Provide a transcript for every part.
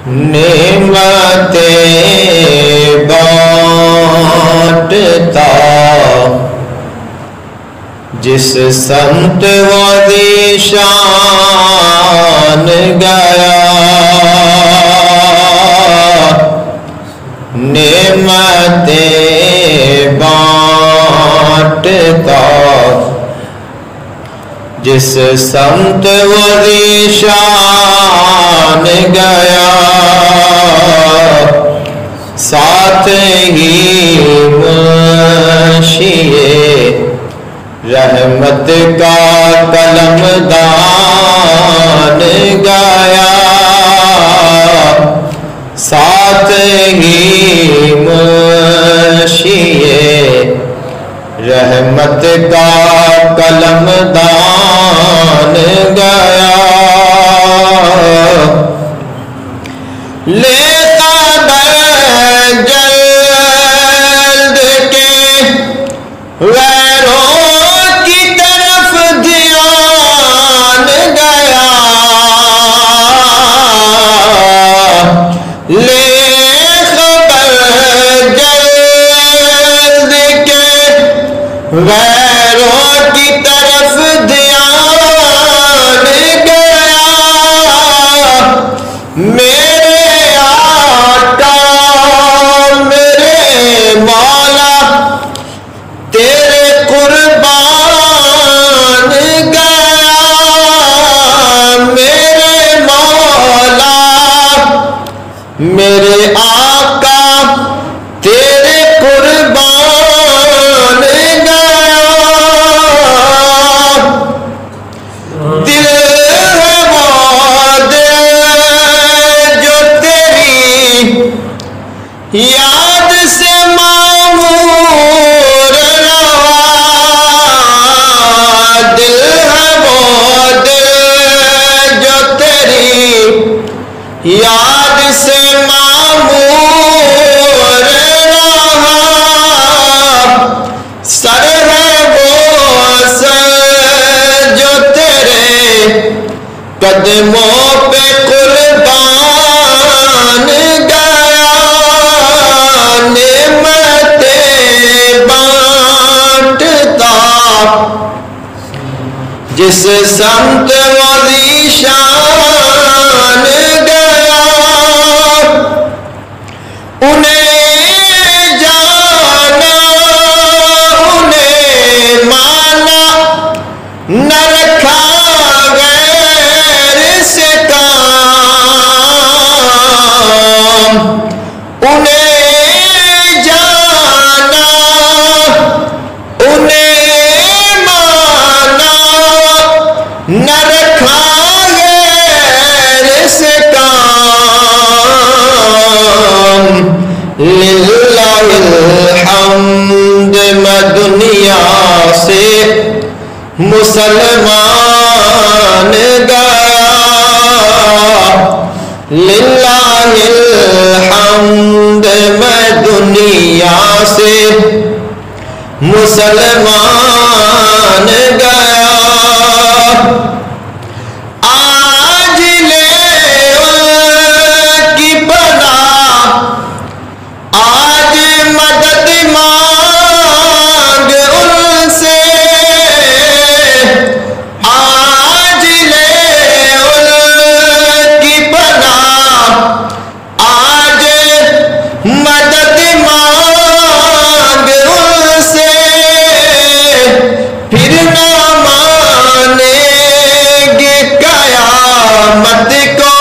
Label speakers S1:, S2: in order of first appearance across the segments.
S1: نعمتیں بانٹتا جس سمت وہ ذیشان گیا، نعمتیں بانٹتا جس سمت وہ ذیشان گیا، ساتھ ہی منشیے رحمت کا قلم دان گیا، ساتھ ہی منشیے رحمت کا قلم دان گیا، لیتا جلد کے غیروں کی طرف دھیان گیا، لے خبر جلد کے غیروں کی طرف دھیان گیا، میرے آقا میرے مولا تیرے قربان گیا، میرے مولا میرے آقا تیرے قربان گیا، دل ہے وہ دل جو تیری یاد سے معمور رہا، دل ہے وہ دل جو تیری یاد سے معمور رہا، سر ہے وہ سر جو تیرے قدموں پہ قربان گیا، نعمتیں بانٹتا جس سمت وہ ذیشان گیا، انہیں جانا انہیں مانا نہ رکھا غیر سے کام، انہیں جانا انہیں مانا نہ رکھا غیر سے کام، للہ الحمد میں دنیا سے مسلمان گیا، للہ الحمد میں دنیا سے مسلمان گیا، آج لے ان کی پناہ، آج مدد مانگ ان سے، آج لے ان کی پناہ، آج مدد مانگ ان سے، پھر نہ مانیں گے قیامت کو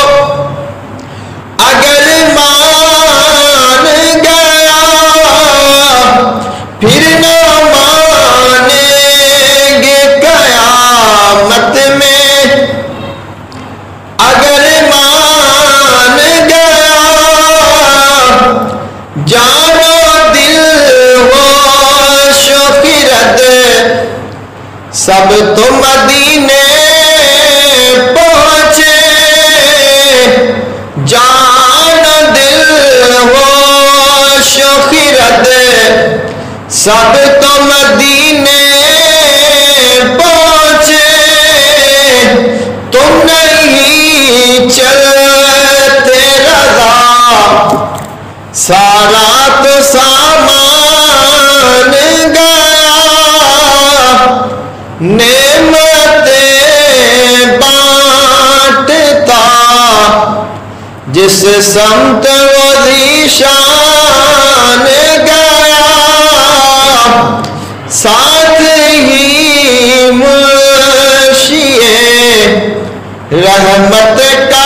S1: اگر مان گیا، پھر نہ مانیں گے قیامت میں اگر مان گیا، جان و دل ہوش و خرد سب تو مدینے پہنچے، جان و دل ہوش و خرد سب تو مدینے پہنچے، تم نہیں چلتے رضا نعمتیں بانٹتا جس سمت وہ ذیشان گیا ساتھ ہی منشی رحمت کا